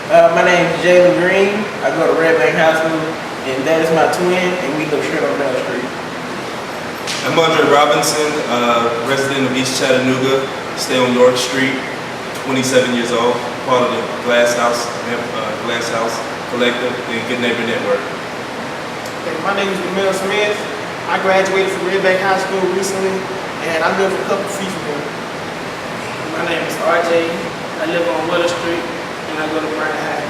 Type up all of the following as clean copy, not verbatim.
My name is Jalen Green. I go to Rebekah High School, and that is my twin, and we live straight on Bell Street. I'm Andre Robinson, resident of East Chattanooga, stay on York Street, 27 years old, part of the Glass House Collective and Good Neighbor Network. Okay, my name is Demille Smith. I graduated from Rebekah High School recently, and I live a couple feet from here. My name is RJ. I live on Willow Street, and I go to Brown High.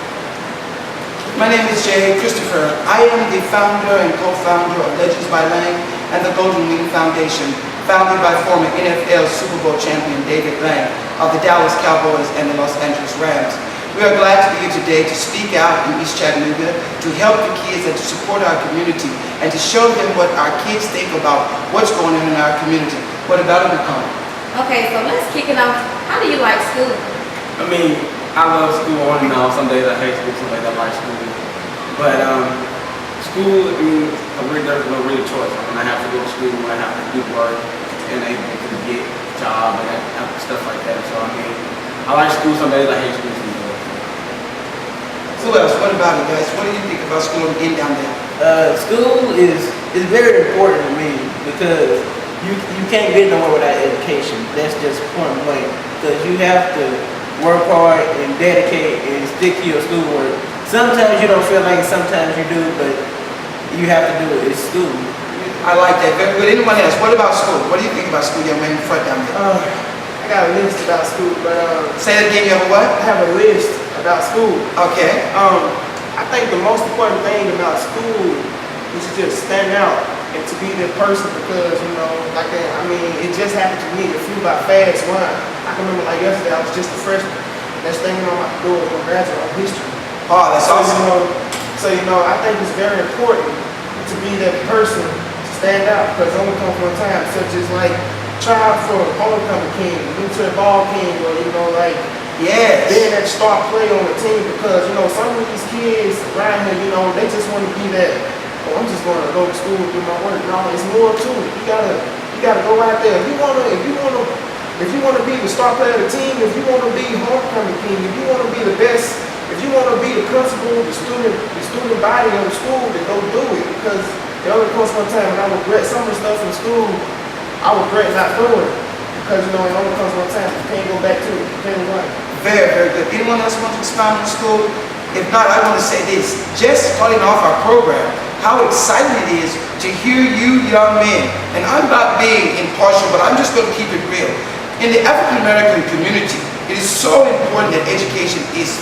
My name is Jay Christopher. I am the founder and co-founder of Legends by Lang and the Golden Wing Foundation, founded by former NFL Super Bowl champion David Lang of the Dallas Cowboys and the Los Angeles Rams. We are glad to be here today to speak out in East Chattanooga, to help the kids and to support our community and to show them what our kids think about what's going on in our community. What about it, Rebekah? Okay, so let's kick it off. How do you like school? I mean, I love school on and off. Some days I hate school, some days I like school. But school, I mean, there's no real choice. I mean, I have to go to school, I have to do work, and able to get a job and stuff like that. So I mean, I like school some days, I hate school some days. Who else? What about it, guys? What do you think about school and getting down there? School is very important to me because you can't get nowhere without education. That's just point blank. Because you have to work hard and dedicate and stick to your schoolwork. Sometimes you don't feel like it, sometimes you do, but you have to do it. It's school. I like that. But anyone else? What about school? What do you think about school, young man in front down there? I got a list about school, but Say that again. You have a what? I have a list about school. Okay. I think the most important thing about school is to just stand out and to be that person because, you know, like I mean, it just happened to me. It flew by fast. I can remember like yesterday, I was just a freshman. Next thing you know, I'm doing a graduate on history. Oh, that's awesome. So, I think it's very important to be that person, to stand out, because only comes one time, such as like trying for homecoming king, neutral ball king, or yes, being that star player on the team, because some of these kids around here, they just want to be that. Oh, I'm just going to go to school and do my work. No, it's more to it. You gotta go out there. If you wanna be the star player of the team, if you wanna be homecoming king, if you wanna be the best, if you wanna be the principal, the student body of the school, then go do it. Because it only comes one time, and I regret some of the stuff in school. I regret not doing it because it only comes one time. You can't go back to it. You can't run. Very, very good. Anyone else want to expound on school? If not, I want to say this. Just starting off our program, how exciting it is to hear you young men, and I'm not being impartial, but I'm just going to keep it real. In the African American community, it is so important that education is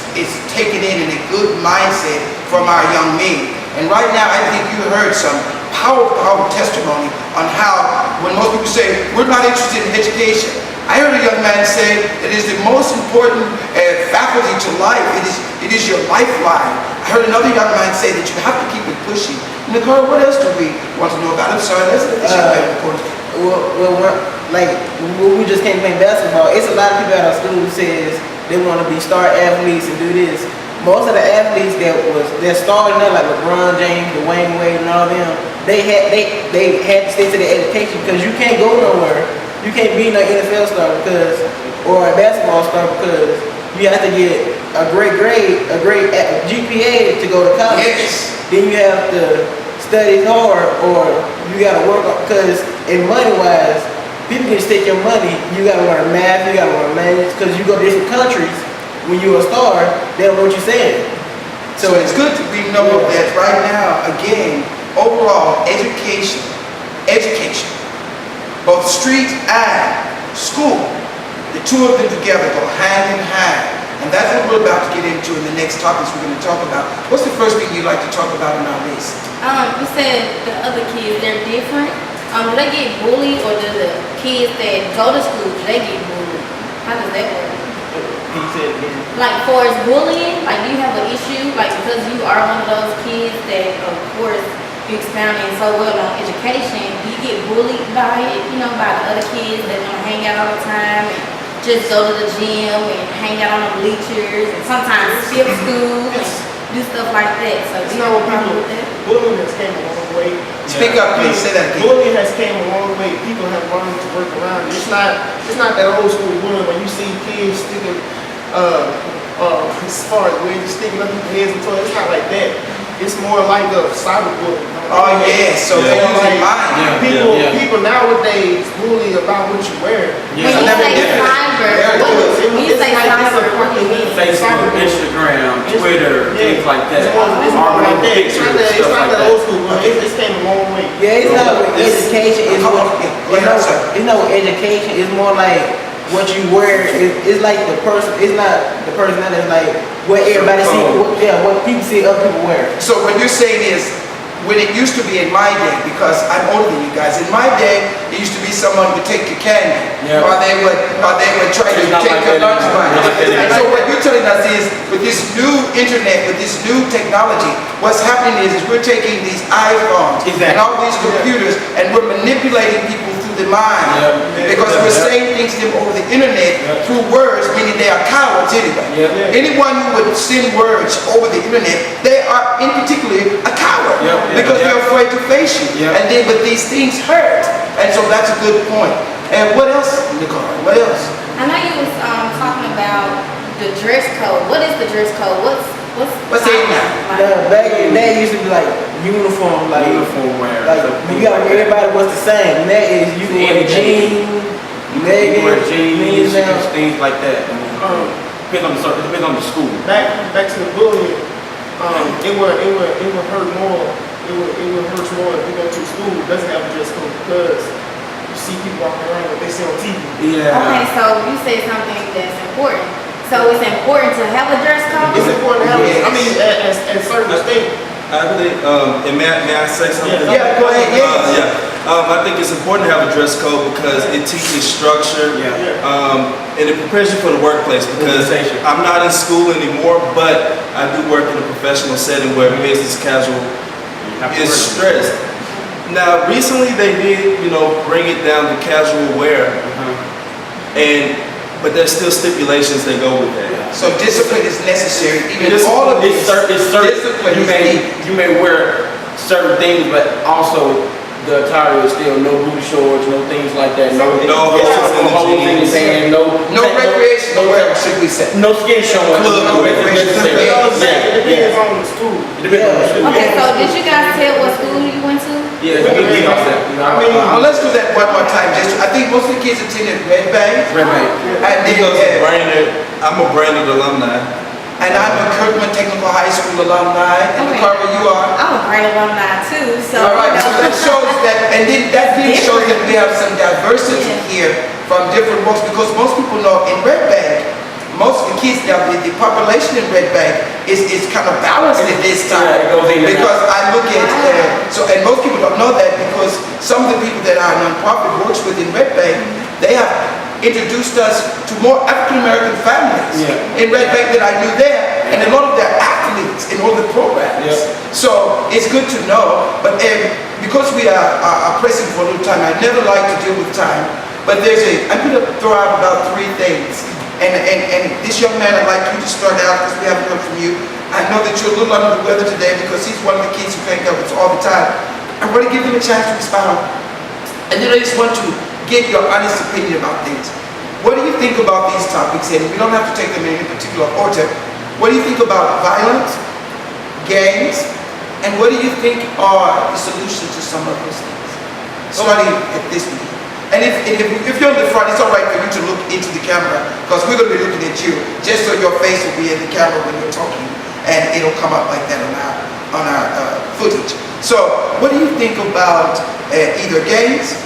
taken in a good mindset from our young men. And right now, I think you heard some powerful testimony on how, when most people say, we're not interested in education, I heard a young man say that it is the most important faculty to life. It is your lifeline. I heard another young man say that you have to keep it pushing. Nicole, what else do we want to know about? I'm sorry, let's let this young man report. When we just came playing basketball, it's a lot of people at our school who says they want to be star athletes and do this. Most of the athletes that started there, like LeBron James, Dwayne Wade, and all of them, they had to stay to their education because you can't go nowhere. You can't be no NFL star or a basketball star because you have to get a great grade, a great GPA to go to college. Yes. Then you have to study hard, or you got to work on, because in money-wise, people can take your money. You got to learn math, you got to learn language, because you go to different countries. When you're a star, they don't know what you're saying. So it's good to know that right now, again, overall, education, both street and school, the two of them together go hand in hand. And that's what we're about to get into in the next topics we're going to talk about. What's the first thing you'd like to talk about in our list? You said the other kids, they're different. Do they get bullied, or do the kids that go to school, do they get bullied? How does that work? Can you say it again? Like, for as bullying, like, do you have an issue? Like, because you are one of those kids that, of course, you expounding so well on education, do you get bullied by it, by the other kids that want to hang out all the time and just go to the gym and hang out on the bleachers and sometimes skip school and do stuff like that? So do you have a problem with that? Bullying has came a long way. Speak up, please. Say that again. Bullying has came a long way. People have learned to work around it. It's not that old school bullying when you see kids sticking as far as when you're sticking up people's heads and toys, it's not like that. It's more like a cyberbullying. Oh yeah, so they're using mine. People nowadays bully about what you wear. When you say cyber, when you say cyber, what do you mean? Facebook, Instagram, Twitter, things like that. It's more like that. It's not that old school one. It just came a long way. Yeah, it's not with education. It's not with education. It's more like what you wear. It's like the person. It's not the personality. It's like what everybody see. What people see other people wear. So what you're saying is, when it used to be in my day, because I'm older than you guys, in my day, it used to be someone would take your candy, or they would try to take your lunch money. And so what you're telling us is, with this new internet, with this new technology, what's happening is we're taking these iPhones and all these computers, and we're manipulating people through the mind, because we're saying things to them over the internet through words, meaning they are cowards anyway. Anyone who would send words over the internet, they are in particular a coward. Because they're afraid to face you. And then, but these things hurt. And so that's a good point. And what else, Nicole? What else? I know you was talking about the dress code. What is the dress code? What's it now? Back in that used to be like uniform, like uniform wear. Like you got everybody was the same. And that is you can wear jeans, leggings, things like that. Depends on the school. Back to the bullying. It would hurt more. It would hurt more if you go to a school that doesn't have a dress code, because you see people walking around what they see on TV. Okay, so you say something that's important. So it's important to have a dress code? It's important to have it. I mean, at certain states. I think, and may I say something? Yeah, go ahead. I think it's important to have a dress code because it teaches structure, and it prepares you for the workplace, because I'm not in school anymore, but I do work in a professional setting where business casual is stressed. Now, recently they did, bring it down to casual wear, but there's still stipulations that go with that. So discipline is necessary. Even all of this discipline is needed. You may wear certain things, but also the attire is still no booty shorts, no things like that. No holes in the band, no recreational wear, should we say? No skin showing. It depends on the school. Okay, so did you guys tell what school you went to? Yeah, let's do that one more time. I think most of the kids attended Red Bank. I'm a branded alumni. And I'm a Kirkland Technical High School alumni. And Carver, you are? I'm a brand alumni too. So all right, so that shows that, and then that shows that we have some diversity here from different walks, because most people know in Red Bank, most of the kids now, the population in Red Bank is kind of balanced at this time. Because I look at, and most people don't know that, because some of the people that our nonprofit works with in Red Bank, they have introduced us to more African American families in Red Bank that I knew there, and a lot of their athletes in all the programs. So it's good to know, but because we are pressing for a little time, I never like to deal with time, but I'm going to throw out about 3 things. And this young man, I'd like you to start out, because we haven't heard from you. I know that you're a little under the weather today, because he's one of the kids who can't go all the time. I'm going to give him a chance to expound. And then I just want to get your honest opinion about things. What do you think about these topics? And we don't have to take them in any particular order. What do you think about violence, gangs, and what do you think are the solutions to some of those things? Starting at this beginning. And if you're in the front, it's all right for you to look into the camera, because we're going to be looking at you, just so your face will be in the camera when you're talking, and it'll come up like that on our footage. So, what do you think about either gangs,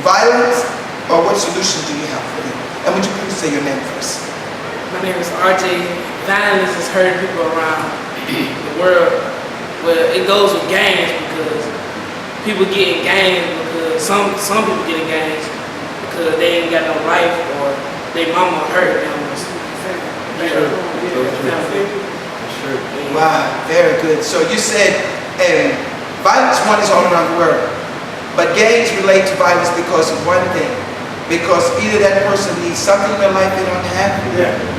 violence, or what solutions do you have for them? And would you please say your name first? My name is RJ. Violence is hurting people around the world. Well, it goes with gangs, because people get in gangs because some people get in gangs because they ain't got no life, or their mama hurt them. Wow, very good. So you said violence, one, is all around the world, but gangs relate to violence because of one thing. Because either that person needs something in their life they don't have,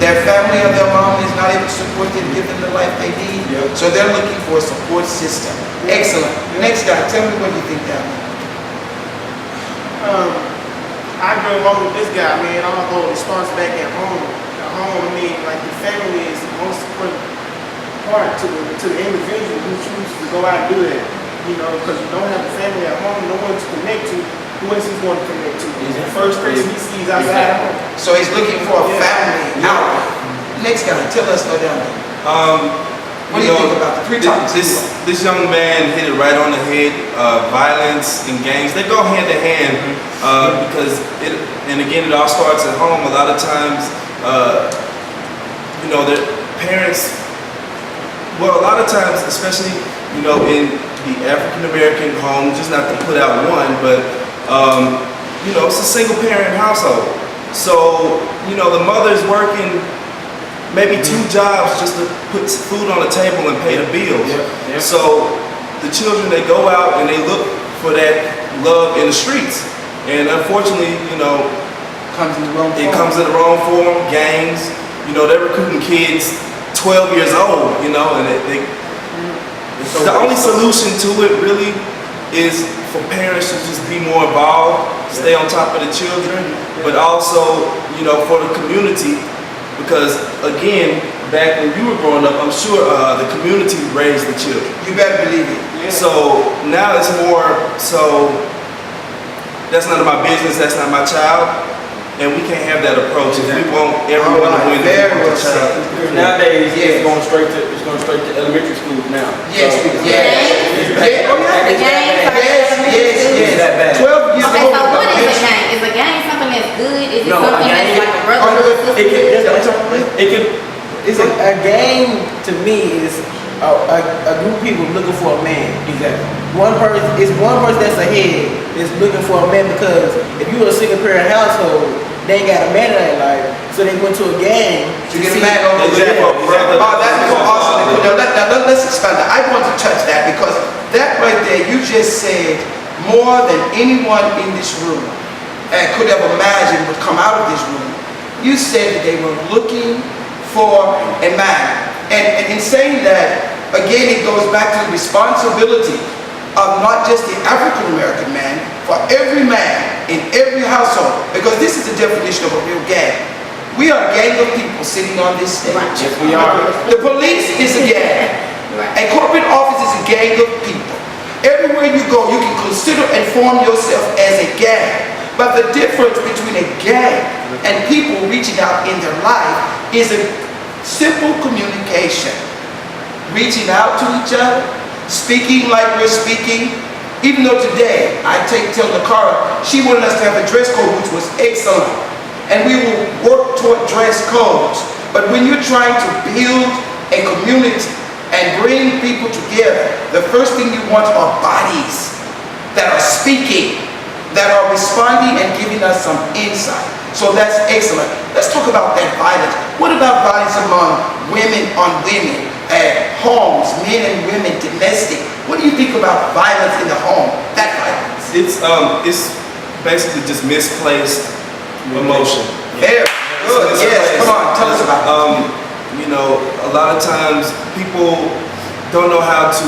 their family or their mom is not able to support them, give them the life they need, so they're looking for a support system. Excellent. Next guy, tell me what you think down there. I agree along with this guy, man. Although it starts back at home. home, I mean, like the family is the most important part to the individual who chooses to go out and do that. You know, because you don't have a family at home, no one to connect to. Who else is going to connect to? The first person he sees outside home. So he's looking for a family outlet. Next guy, tell us go down there. What do you think about the three topics? This young man hit it right on the head. Violence and gangs, they go hand in hand because and again, it all starts at home. A lot of times, their parents, well, a lot of times, especially, in the African American home, just not to put out one, but, it's a single parent household. So, the mother's working maybe 2 jobs just to put food on the table and pay the bills. So the children, they go out and they look for that love in the streets. And unfortunately, Comes in the wrong form. it comes in the wrong form, gangs, they're recruiting kids 12 years old, and the only solution to it really is for parents to just be more involved, stay on top of the children, but also, for the community. Because again, back when you were growing up, I'm sure the community raised the children. You better believe it. So now it's more so, that's none of my business, that's not my child, and we can't have that approach if we want everyone to win the child. Nowadays, it's going straight to elementary schools now. Yes, So, yes. Oh yeah. The gang, Yes. That bad. 12 years Okay, old. so what is a gang? Is a gang something that's good? Is it No, a something gang- that's like a brotherhood, sisterhood? It could. It's a gang to me is a group of people looking for a man. Exactly. One person that's ahead is looking for a man, because if you're a single parent household, they ain't got a man in their life, so they went to a gang To get a man over Exactly. there. Oh, that's so awesome. Now, let's expand that. I want to touch that because that right there, you just said more than anyone in this room could have imagined would come out of this room. You said that they were looking for a man. And in saying that, again, it goes back to the responsibility of not just the African American man, for every man in every household, because this is the definition of a real gang. We are a gang of people sitting on this stage. Yes, we are. The police is a gang. A corporate office is a gang of people. Everywhere you go, you can consider and form yourself as a gang. But the difference between a gang and people reaching out in their life is a simple communication. Reaching out to each other, speaking like we're speaking. Even though today, I tell Nakara, she wanted us to have a dress code which was excellent. And we will work toward dress codes. But when you're trying to build a community and bring people together, the first thing you want are bodies that are speaking, that are responding and giving us some insight. So that's excellent. Let's talk about that violence. What about violence among women on women, homes, men and women, domestic? What do you think about violence in the home? That violence. It's basically just misplaced emotion. Very good. Yes, come on, tell us about it. A lot of times people don't know how to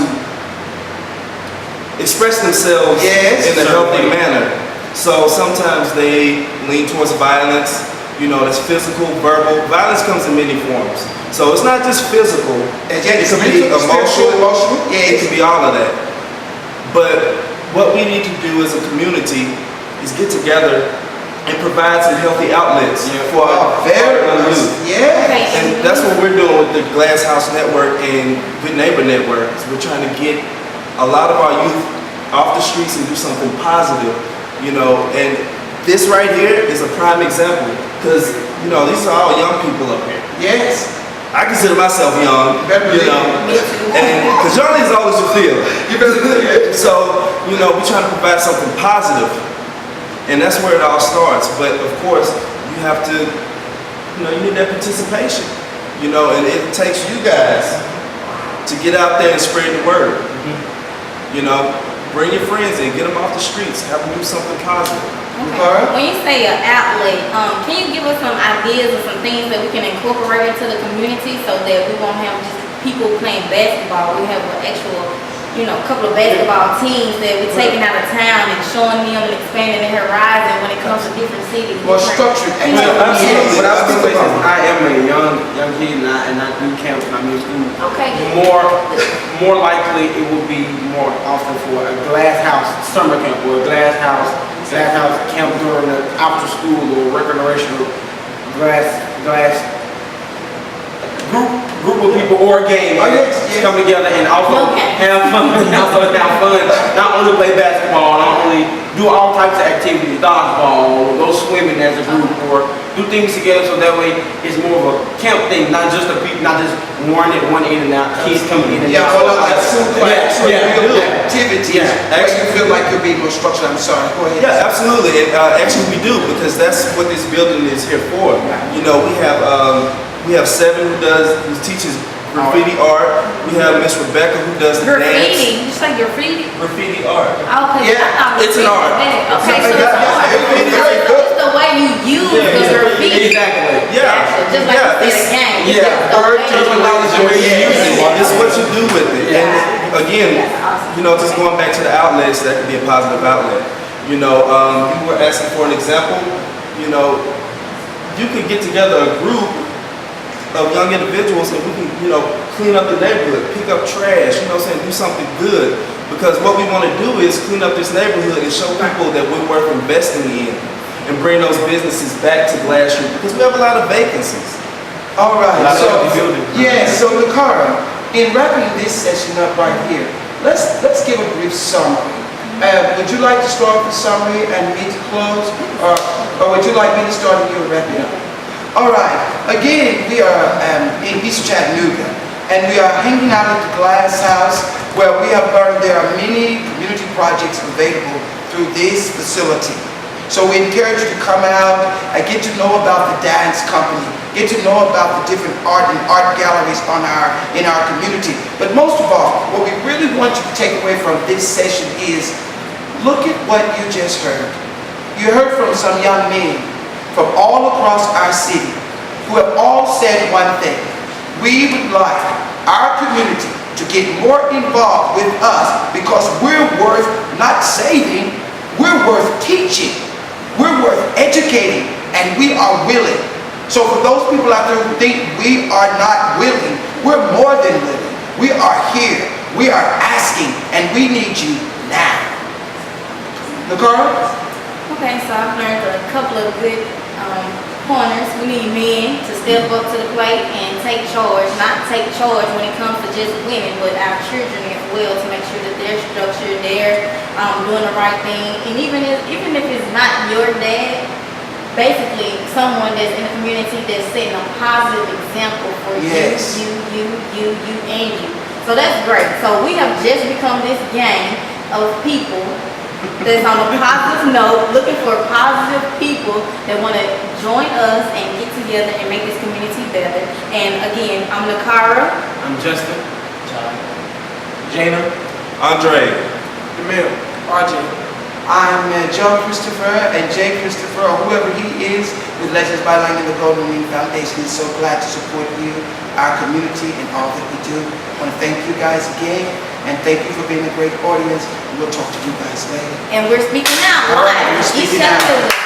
express themselves in a healthy manner. So sometimes they lean towards violence, that's physical, verbal. Violence comes in many forms. So it's not just physical, it could be emotional, it could be all of that. But what we need to do as a community is get together and provide some healthy outlets for our youth. Yeah. And that's what we're doing with the Glass House Network and Good Neighbor Network. We're trying to get a lot of our youth off the streets and do something positive, and this right here is a prime example, because, these are all young people up here. Yes. I consider myself young, and because young is always you feel. So, we're trying to provide something positive, and that's where it all starts. But of course, you have to, you need that participation, and it takes you guys to get out there and spread the word. Bring your friends in, get them off the streets, have them do something positive. Okay. When you say an outlet, can you give us some ideas or some things that we can incorporate into the community so that we won't have just people playing basketball? We have an actual a couple of basketball teams that we're taking out of town and showing them and expanding their horizon when it comes to different cities. More structured You know, activities. What I was going to say is I am a young kid and I do camps and I'm in school. Okay. More likely it would be more often for a glass house summer camp or a glass house camp during the after school or recreational glass group of people or a game. Come together and also have fun. Not only play basketball, not only do all types of activities, dodgeball, or go swimming as a group, or do things together so that way it's more of a camp thing, not just one in and out, kids coming in and out. Yeah, well, like real activities. Yeah, actually feel like you're being more structured. I'm sorry. Go ahead. Yeah, absolutely. And actually, we do, because that's what this building is here for. You know, we have Seven who teaches graffiti art. We have Miss Rebekah who does the dance. Graffiti? You say graffiti? Graffiti art. Okay. Yeah, it's an art. Okay, so it's the way you use the graffiti. Exactly. Yeah. Just like you said, a game. This is what you do with it. And again, just going back to the outlets, that could be a positive outlet. You were asking for an example. You could get together a group of young individuals and we can, clean up the neighborhood, pick up trash, do something good. Because what we want to do is clean up this neighborhood and show people that we're worth investing in and bring those businesses back to Glass Street, because we have a lot of vacancies. All right, so Lakara, in wrapping this session up right here, let's give a brief summary. Would you like to start with the summary and me to close, or would you like me to start and you wrap it up? All right, again, we are in East Chattanooga, and we are hanging out at the Glass House, where we have learned there are many community projects available through this facility. So we encourage you to come out and get to know about the dance company, get to know about the different art and art galleries in our community. But most of all, what we really want you to take away from this session is, look at what you just heard. You heard from some young men from all across our city who have all said one thing. We would like our community to get more involved with us because we're worth not saving, we're worth teaching, we're worth educating, and we are willing. So for those people out there who think we are not willing, we're more than willing. We are here, we are asking, and we need you now. Lakara? Okay, so I've learned a couple of good pointers. We need men to step up to the plate and take charge, not take charge when it comes to just women, but our children as well, to make sure that they're structured, they're doing the right thing. And even if it's not your dad, basically someone that's in the community that's setting a positive example for you, and you. So that's great. So we have just become this gang of people that's on a positive note, looking for positive people that want to join us and get together and make this community better. And again, I'm Lakara. I'm Justin. Jana. Andre. Emil. RJ. I'm John Christopher, and Jay Christopher, or whoever he is, with Legends by Lang and the Golden Ring Foundation is so glad to support you, our community, and all that we do. I want to thank you guys again, and thank you for being a great audience. We'll talk to you guys later. And we're speaking out live. We're speaking out.